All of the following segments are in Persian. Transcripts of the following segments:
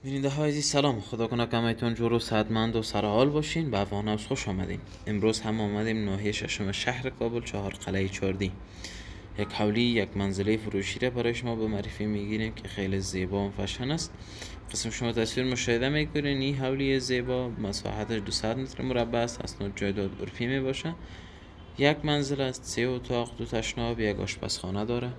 بیننده های عزیز سلام، خدا کنه که همه‌تون جور و صحتمند و سرحال باشین. به افغان هاوس خوش آمدین. امروز هم آمدیم ناحیه ششم شهر کابل، چهار قلعه چاردی. یک حولی یک منزله فروشی را برای شما به معرفی میگیریم که خیلی زیبا و فشن است. قسم شما تصویر مشاهده میکنین این حولی زیبا مساحتش 200 متر مربع است. اسناد جایداد عرفی می باشه. یک منزل است، 3 اتاق، 2 تشناب، یک آشپزخانه داره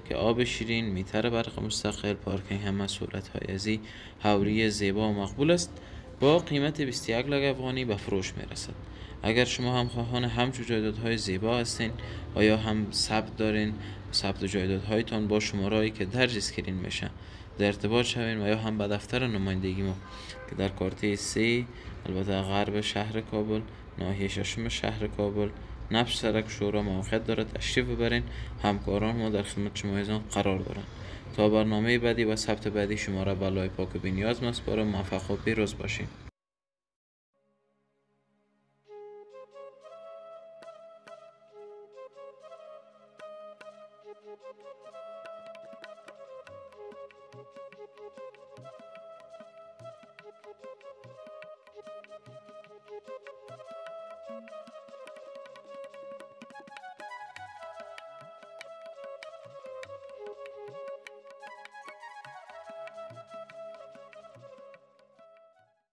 که آب شیرین، میتر برق مستقل، پارکینگ همه صورت های ازی حولی زیبا و مقبول است. با قیمت 21 لک افغانی به فروش میرسد. اگر شما هم خواهان همچو جایدادهای زیبا هستین و یا هم ثبت دارین، ثبت جایدادهایتان با شماره‌ای که درج اسکرین میشه در ارتباط شوین و یا هم به دفتر نمایندگی ما که در کارته 3 البته غرب شهر کابل، ناحیه ششم شهر کابل، نفس سرک شورا موقع داره تشریف ببرین. همکاران ما در خدمت شما ایزان قرار دارن. تا برنامه بعدی و ثبت بعدی شما را به لای پاک و بینیاز مسپارم. موفق و پیروز باشین.